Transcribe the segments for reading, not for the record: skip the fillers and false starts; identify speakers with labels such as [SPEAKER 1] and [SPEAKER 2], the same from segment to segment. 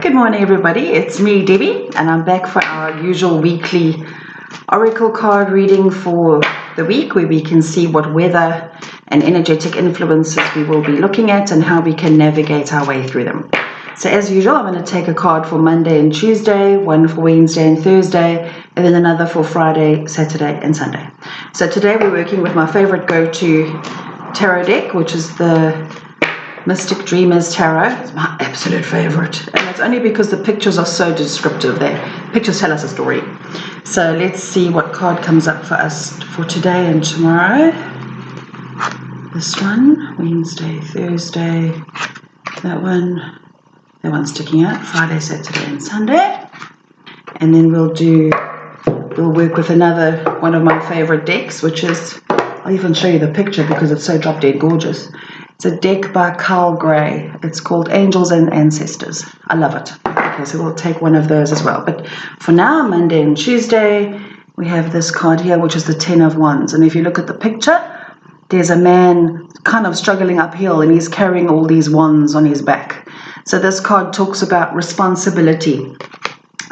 [SPEAKER 1] Good morning, everybody. It's me, Debbie, and I'm back for our usual weekly oracle card reading for the week, where we can see what weather and energetic influences we will be looking at and how we can navigate our way through them. So as usual, I'm going to take a card for Monday and Tuesday, one for Wednesday and Thursday, and then another for Friday, Saturday, and Sunday. So today we're working with my favorite go-to tarot deck, which is the Mystic Dreamers Tarot. It's my absolute favorite, and it's only because the pictures are so descriptive. Pictures tell us a story. So let's see what card comes up for us for today and tomorrow. This one, Wednesday, Thursday, that one's sticking out, Friday, Saturday, and Sunday. And then we'll work with another one of my favorite decks, which is, I'll even show you the picture because it's so drop dead gorgeous. It's a deck by Carl Gray. It's called Angels and Ancestors. I love it. Okay, so we'll take one of those as well. But for now, Monday and Tuesday, we have this card here, which is the Ten of Wands. And if you look at the picture, there's a man kind of struggling uphill, and he's carrying all these wands on his back. So this card talks about responsibility.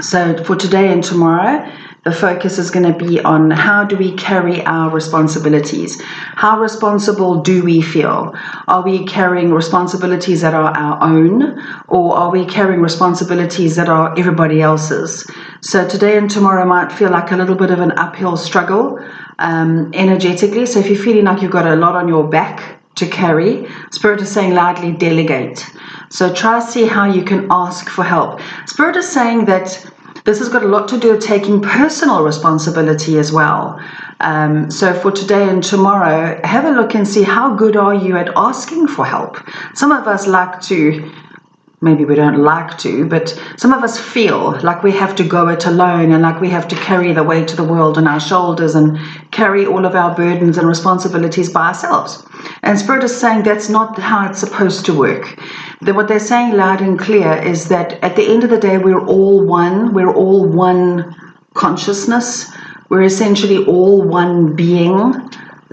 [SPEAKER 1] So for today and tomorrow, the focus is going to be on how do we carry our responsibilities? How responsible do we feel? Are we carrying responsibilities that are our own, or are we carrying responsibilities that are everybody else's? So today and tomorrow might feel like a little bit of an uphill struggle energetically. So if you're feeling like you've got a lot on your back to carry, Spirit is saying loudly delegate. So try to see how you can ask for help. Spirit is saying that this has got a lot to do with taking personal responsibility as well. So for today and tomorrow, have a look and see how good are you at asking for help. Some of us like to, maybe we don't like to, but some of us feel like we have to go it alone and like we have to carry the weight of the world on our shoulders and carry all of our burdens and responsibilities by ourselves. And Spirit is saying that's not how it's supposed to work. What they're saying loud and clear is that at the end of the day, we're all one. We're all one consciousness. We're essentially all one being,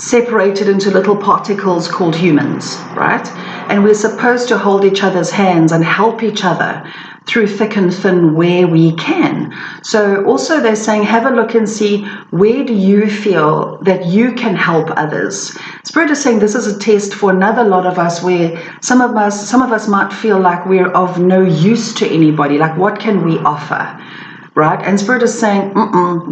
[SPEAKER 1] separated into little particles called humans, right? And we're supposed to hold each other's hands and help each other through thick and thin where we can. So also they're saying, have a look and see, where do you feel that you can help others? Spirit is saying this is a test for another lot of us, where some of us might feel like we're of no use to anybody. Like, what can we offer? Right? And Spirit is saying,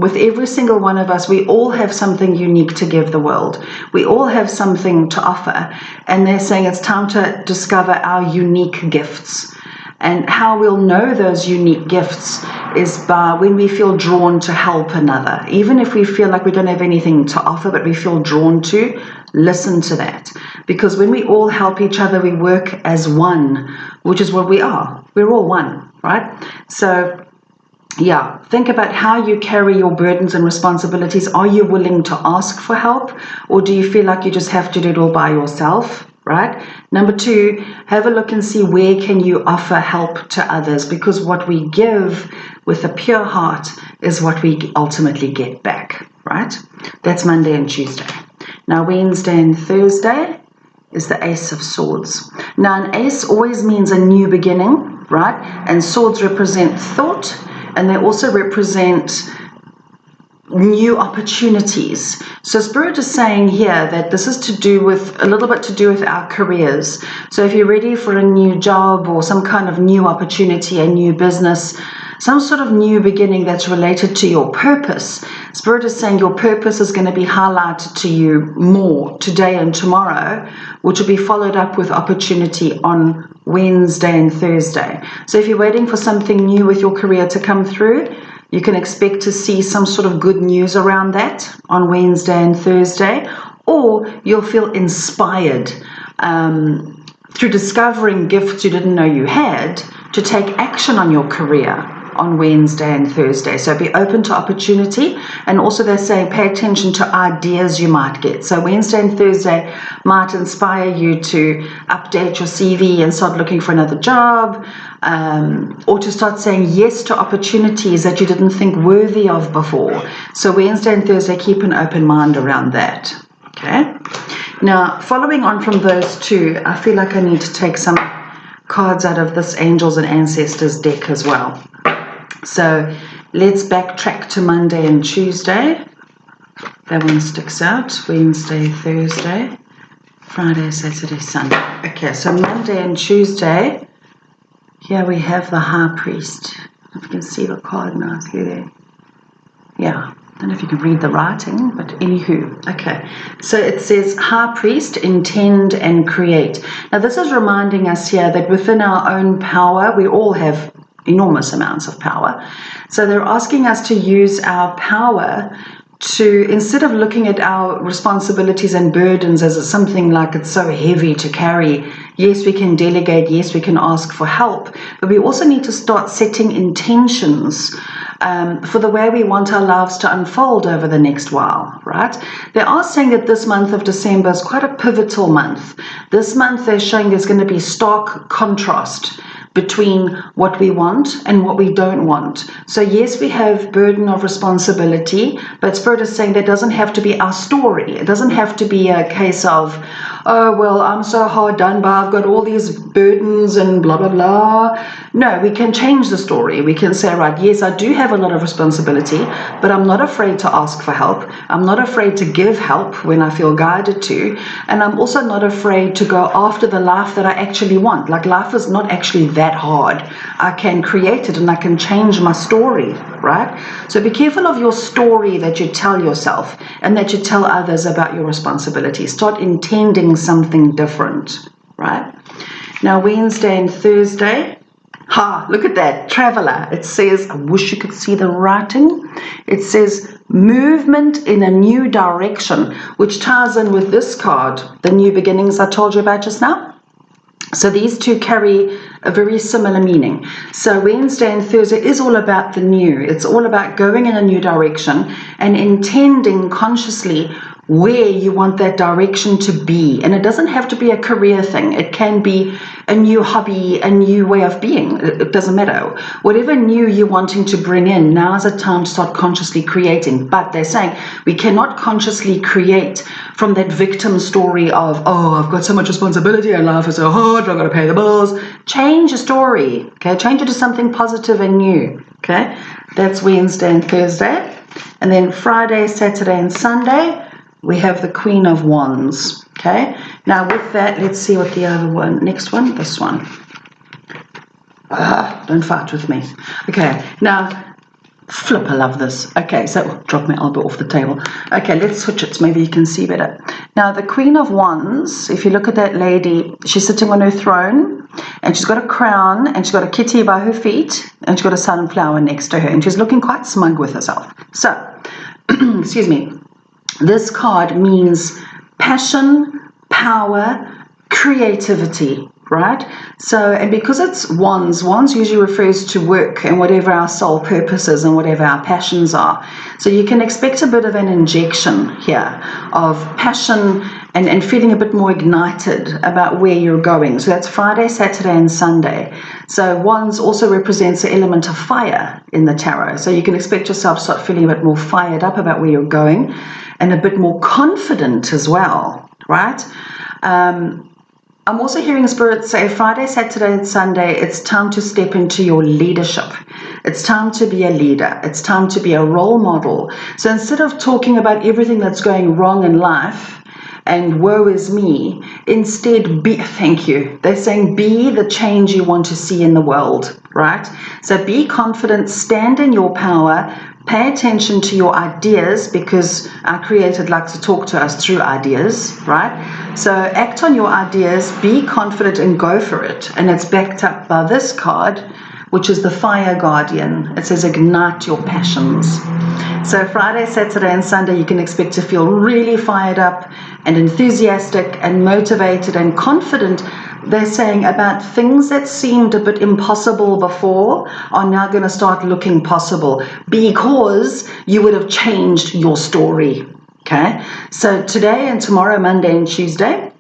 [SPEAKER 1] with every single one of us, we all have something unique to give the world. We all have something to offer. And they're saying it's time to discover our unique gifts. And how we'll know those unique gifts is by when we feel drawn to help another. Even if we feel like we don't have anything to offer, but we feel drawn to, listen to that. Because when we all help each other, we work as one, which is what we are. We're all one, right? So yeah, think about how you carry your burdens and responsibilities. Are you willing to ask for help, or do you feel like you just have to do it all by yourself? Right? Number two, have a look and see where can you offer help to others, because what we give with a pure heart is what we ultimately get back, right? That's Monday and Tuesday. Now Wednesday and Thursday is the Ace of Swords. Now an ace always means a new beginning, right? And swords represent thought, and they also represent new opportunities. So Spirit is saying here that this is a little bit to do with our careers. So if you're ready for a new job or some kind of new opportunity, a new business, some sort of new beginning that's related to your purpose, Spirit is saying your purpose is going to be highlighted to you more today and tomorrow, which will be followed up with opportunity on Wednesday and Thursday. So if you're waiting for something new with your career to come through, you can expect to see some sort of good news around that on Wednesday and Thursday, or you'll feel inspired through discovering gifts you didn't know you had to take action on your career on Wednesday and Thursday. So be open to opportunity. And also they're saying pay attention to ideas you might get. So Wednesday and Thursday might inspire you to update your CV and start looking for another job, or to start saying yes to opportunities that you didn't think worthy of before. So Wednesday and Thursday, keep an open mind around that. Okay. Now, following on from those two, I feel like I need to take some cards out of this Angels and Ancestors deck as well. So let's backtrack to Monday and Tuesday. That one sticks out. Wednesday, Thursday, Friday, Saturday, Sunday. Okay, so Monday and Tuesday, here we have the High Priest. If you can see the card now through there. Yeah, I don't know if you can read the writing, but anywho. Okay, so it says High Priest, intend and create. Now this is reminding us here that within our own power, we all have enormous amounts of power. So they're asking us to use our power to, instead of looking at our responsibilities and burdens as something like it's so heavy to carry, yes, we can delegate, yes, we can ask for help, but we also need to start setting intentions for the way we want our lives to unfold over the next while, right? They are saying that this month of December is quite a pivotal month. This month they're showing there's going to be stark contrast between what we want and what we don't want. So yes, we have burden of responsibility, but Spirit is saying that doesn't have to be our story. It doesn't have to be a case of, oh, well, I'm so hard done by, I've got all these burdens and blah, blah, blah. No, we can change the story. We can say, right, yes, I do have a lot of responsibility, but I'm not afraid to ask for help. I'm not afraid to give help when I feel guided to. And I'm also not afraid to go after the life that I actually want. Like, life is not actually that hard. I can create it and I can change my story, right? So be careful of your story that you tell yourself and that you tell others about your responsibility. Start intending something different, right? Now, Wednesday and Thursday, look at that, Traveler. It says, I wish you could see the writing. It says movement in a new direction, which ties in with this card, the new beginnings I told you about just now. So these two carry a very similar meaning. So Wednesday and Thursday is all about the new. It's all about going in a new direction and intending consciously where you want that direction to be. And it doesn't have to be a career thing. It can be a new hobby, a new way of being. It doesn't matter. Whatever new you're wanting to bring in, now is a time to start consciously creating. But they're saying we cannot consciously create from that victim story of, oh, I've got so much responsibility and life is so hard, I've got to pay the bills. Change your story, okay? Change it to something positive and new, okay? That's Wednesday and Thursday. And then Friday, Saturday, and Sunday, we have the Queen of Wands, okay? Now with that, let's see what the other one, next one, this one. Don't fight with me. Okay, now, flip, I love this. Okay, so drop my elbow off the table. Okay, let's switch it so maybe you can see better. Now, the Queen of Wands, if you look at that lady, she's sitting on her throne, and she's got a crown, and she's got a kitty by her feet, and she's got a sunflower next to her, and she's looking quite smug with herself. So, excuse me. This card means passion, power, creativity, right? So, and because it's wands usually refers to work and whatever our soul purpose is and whatever our passions are. So you can expect a bit of an injection here of passion and feeling a bit more ignited about where you're going. So that's Friday, Saturday, and Sunday. So wands also represents the element of fire in the tarot. So you can expect yourself to start feeling a bit more fired up about where you're going and a bit more confident as well, right? I'm also hearing Spirit say Friday, Saturday, and Sunday, it's time to step into your leadership. It's time to be a leader. It's time to be a role model. So instead of talking about everything that's going wrong in life and woe is me, instead be, thank you. They're saying be the change you want to see in the world, right? So be confident, stand in your power, pay attention to your ideas because our Creator likes to talk to us through ideas, right? So act on your ideas, be confident and go for it. And it's backed up by this card, which is the Fire Guardian. It says ignite your passions. So Friday, Saturday, and Sunday, you can expect to feel really fired up and enthusiastic and motivated and confident. They're saying about things that seemed a bit impossible before are now going to start looking possible because you would have changed your story, okay? So today and tomorrow, Monday and Tuesday,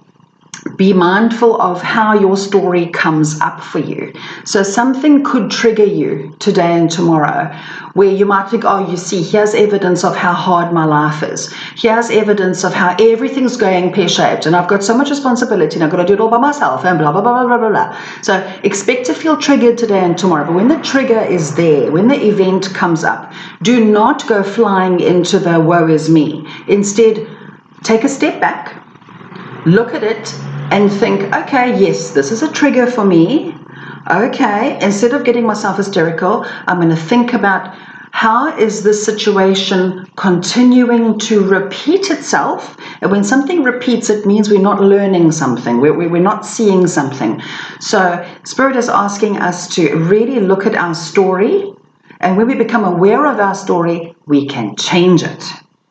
[SPEAKER 1] be mindful of how your story comes up for you. So something could trigger you today and tomorrow where you might think, oh, you see, here's evidence of how hard my life is. Here's evidence of how everything's going pear-shaped and I've got so much responsibility and I've got to do it all by myself and blah, blah, blah, blah, blah, blah. So expect to feel triggered today and tomorrow. But when the trigger is there, when the event comes up, do not go flying into the woe is me. Instead, take a step back, look at it, and think, okay, yes, this is a trigger for me. Okay, instead of getting myself hysterical, I'm going to think about how is this situation continuing to repeat itself. And when something repeats, it means we're not learning something, we're not seeing something. So Spirit is asking us to really look at our story, and when we become aware of our story, we can change it.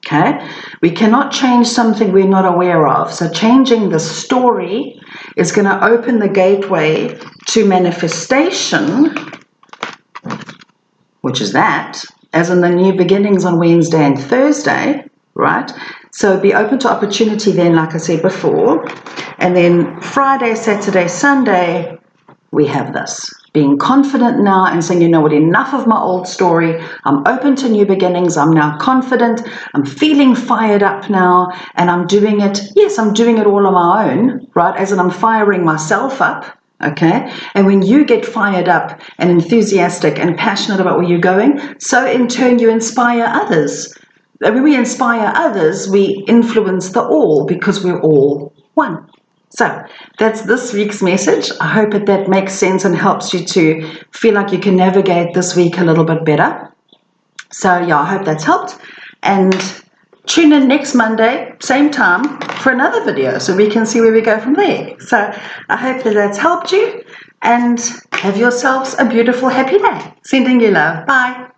[SPEAKER 1] Okay, we cannot change something we're not aware of. So changing the story is going to open the gateway to manifestation, which is that, as in the new beginnings on Wednesday and Thursday, right? So be open to opportunity then, like I said before. And then Friday, Saturday, Sunday, we have this. Being confident now and saying, you know what, enough of my old story. I'm open to new beginnings. I'm now confident. I'm feeling fired up now and I'm doing it. Yes, I'm doing it all on my own, right? As in I'm firing myself up, okay? And when you get fired up and enthusiastic and passionate about where you're going, so in turn you inspire others. And when we inspire others, we influence the all because we're all one. So that's this week's message. I hope that makes sense and helps you to feel like you can navigate this week a little bit better. So yeah, I hope that's helped. And tune in next Monday, same time, for another video so we can see where we go from there. So I hope that's helped you and have yourselves a beautiful, happy day. Sending you love. Bye.